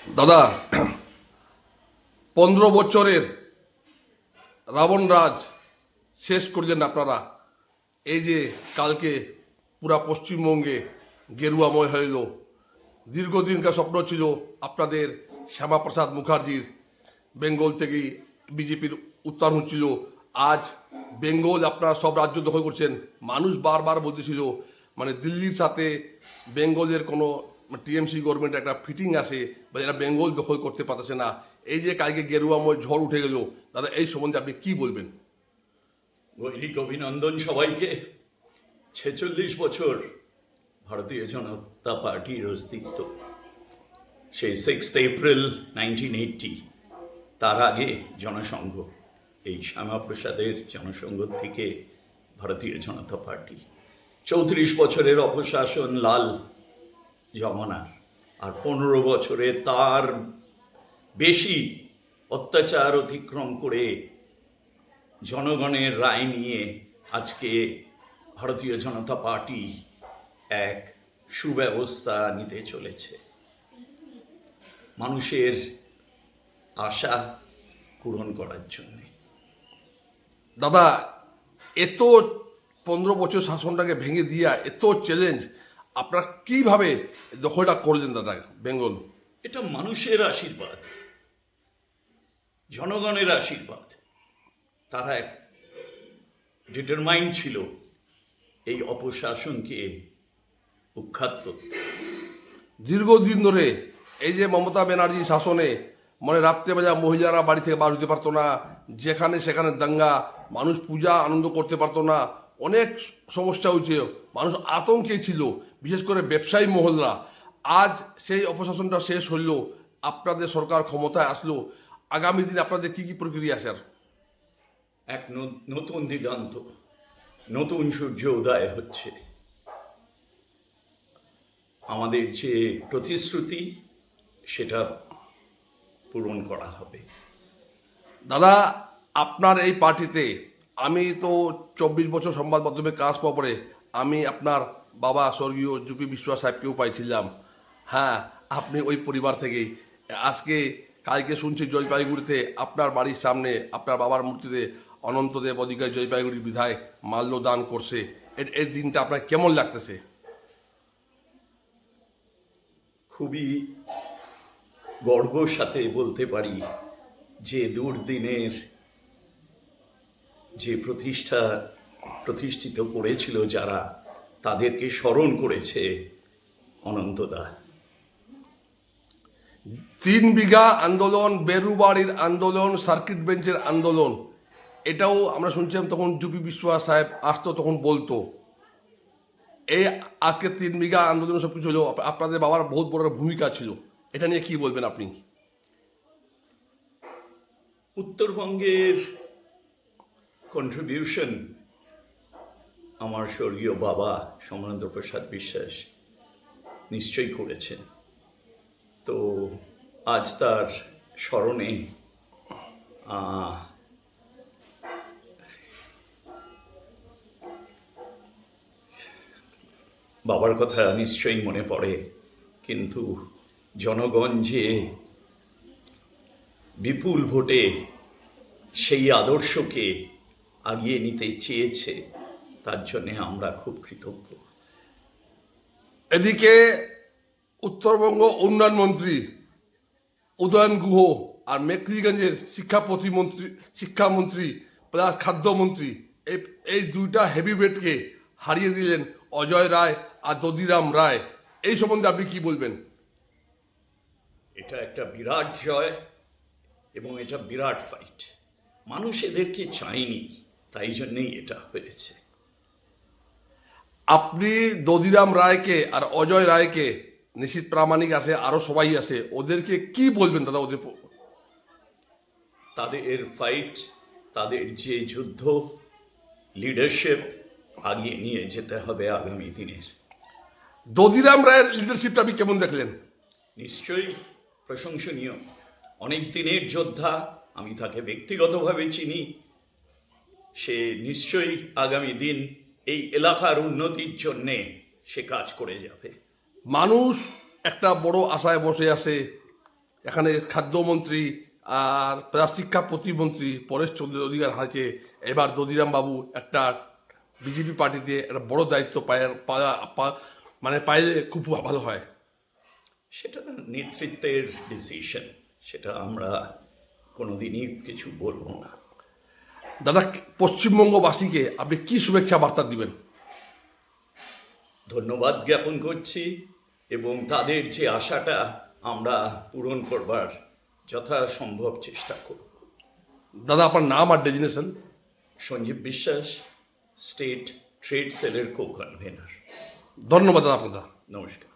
দাদা, 15 বছরের রাবণ রাজ শেষ করলেন আপনারা। এই যে কালকে পুরা পশ্চিমবঙ্গে গেরুয়াময় হয়ে এলো। দীর্ঘদিনকার স্বপ্ন ছিল আপনাদের শ্যামাপ্রসাদ মুখার্জির বেঙ্গল থেকেই বিজেপির উত্থান হচ্ছিল। আজ বেঙ্গল আপনারা সব রাজ্য দখল করছেন। মানুষ বারবার বলতেছিল মানে দিল্লির সাথে বেঙ্গলের কোনো টিএমসি গভর্নমেন্টের একটা ফিটিং আসে বা এরা বেঙ্গল দখল করতে পারতেছে না। এই যে কালকে গেরুয়াময় ঝড় উঠে গেল, দাদা এই সম্বন্ধে আপনি কি বলবেন? গৈরিক অভিনন্দন সবাইকে। 46 বছর ভারতীয় জনতা পার্টির অস্তিত্ব, সেই 6 এপ্রিল 1980, তার আগে জনসংঘ, এই শ্যামাপ্রসাদের জনসংঘ থেকে ভারতীয় জনতা পার্টি। 34 বছরের অপশাসন লাল জমানার, আর 15 বছরে তার বেশি অত্যাচার অতিক্রম করে জনগণের রায় নিয়ে আজকে ভারতীয় জনতা পার্টি এক সুব্যবস্থা নিতে চলেছে। মানুষের আশা পূরণ করার জন্য। দাদা, এত 15 বছর শাসনটাকে ভেঙে দিয়া এত চ্যালেঞ্জ, আপনারা কিভাবে দখলটা করলেন দাদা বেঙ্গল? এটা মানুষের আশীর্বাদ, জনগণের আশীর্বাদ। তারা এক ডিটারমাইন্ড ছিল এই অপশাসনকে উৎখাত করতে। দীর্ঘদিন ধরে এই যে মমতা ব্যানার্জি শাসনে মানে রাত্রেবেলা মহিলারা বাড়ি থেকে বার হতে পারতো না, যেখানে সেখানে দাঙ্গা, মানুষ পূজা আনন্দ করতে পারতো না, অনেক সমস্যা হয়েছে, মানুষ আতঙ্কে ছিল, বিশেষ করে ব্যবসায়ী মহলরা। আজ সেই অপশাসনটা শেষ হইল, আপনাদের সরকার ক্ষমতায় আসলো। আগামী দিনে আপনাদের কি কি প্রক্রিয়া স্যার? এক নতুন দিগন্ত, নতুন সূর্য উদয় হচ্ছে। আমাদের যে প্রতিশ্রুতি সেটা পূরণ করা হবে। দাদা, আপনার এই পার্টিতে আমি তো 24 বছর সংবাদ মাধ্যমে কাজ পাওয়ার পরে আমি আপনার বাবা স্বর্গীয় জুপি বিশ্বাস সাহেবকেও পাইছিলাম। হ্যাঁ, আপনি ওই পরিবার থেকেই। আজকে কালকে শুনছি জলপাইগুড়িতে আপনার বাড়ির সামনে আপনার বাবার মূর্তিতে অনন্তদেব অধিকারী জলপাইগুড়ির বিধায়ক মাল্যদান করছে। এই দিনটা আপনার কেমন লাগতেছে? খুবই গর্বের সাথে বলতে পারি যে দুর্দিনের যে প্রতিষ্ঠিত করেছিল যারা, তাদেরকে স্মরণ করেছে অনন্তদা। 3 বিঘা আন্দোলন, বেরুবাড়ির আন্দোলন, সার্কিট বেঞ্চের আন্দোলন, এটাও আমরা শুনছিলাম তখন জুপি বিশ্বাস সাহেব আসতো তখন বলতো। এই আজকে 3 বিঘা আন্দোলন সব কিছু হলো, আপনাদের বাবার বহুত বড় ভূমিকা ছিল, এটা নিয়ে কি বলবেন আপনি? উত্তরবঙ্গের কন্ট্রিবিউশন আমার স্বর্গীয় বাবা সমরেন্দ্র প্রসাদ বিশ্বাস নিশ্চয়ই করেছেন। তো আজ তার স্মরণে বাবার কথা নিশ্চয়ই মনে পড়ে, কিন্তু জনগণ যে বিপুল ভোটে সেই আদর্শকে আগিয়ে নিতে চেয়েছে, তার জন্যে আমরা খুব কৃতজ্ঞ। এদিকে উত্তরবঙ্গ উন্নয়ন মন্ত্রী উদয়ন গুহ আর মেখলিগঞ্জের শিক্ষামন্ত্রী প্লাস খাদ্যমন্ত্রী, এই দুইটা হেভিওয়েটকে হারিয়ে দিলেন অজয় রায় আর দদিরাম রায়। এই সম্বন্ধে আপনি কি বলবেন? এটা একটা বিরাট জয় এবং এটা বিরাট ফাইট। মানুষ এদেরকে চায়নি, তাই জন্যেই এটা হয়েছে। আপনি দদিরাম রায়কে আর অজয় রায়কে, নিশীথ প্রামাণিক আছে, আরো সবাই আছে, ওদেরকে কি বলবেন দাদা? ওদের তাদের ফাইট, তাদের যে যুদ্ধ, লিডারশিপ আগিয়ে নিয়ে যেতে হবে আগামী দিনের। দদিরাম রায়ের লিডারশিপটা আপনি কেমন দেখলেন? নিশ্চয়ই প্রশংসনীয়। অনেক দিনের যোদ্ধা, আমি তাকে ব্যক্তিগতভাবে চিনি। সে নিশ্চয়ই আগামী দিন এই এলাকার উন্নতির জন্যে সে কাজ করে যাবে। মানুষ একটা বড় আশায় বসে আছে এখানে খাদ্যমন্ত্রী আর শিক্ষা প্রতিমন্ত্রী পরেশ চন্দ্র অধিকার হাতে এবার দদিরাম বাবু একটা বিজেপি পার্টিতে একটা বড় দায়িত্ব মানে পাইলে খুব ভালো হয়। সেটা নেতৃত্বের ডিসিশন, সেটা আমরা কোনোদিনই কিছু বলবো না। দাদা, পশ্চিমবঙ্গবাসীকে আপনি কি শুভেচ্ছা বার্তা দিবেন? ধন্যবাদ জ্ঞাপন করছি এবং তাদের যে আশাটা আমরা পূরণ করবার যথাসম্ভব চেষ্টা করব। দাদা, আপনার নাম আর ডেজিনেশন? সঞ্জীব বিশ্বাস, স্টেট ট্রেড সেলের কো কনভেনার। ধন্যবাদ দাদা আপনার। নমস্কার।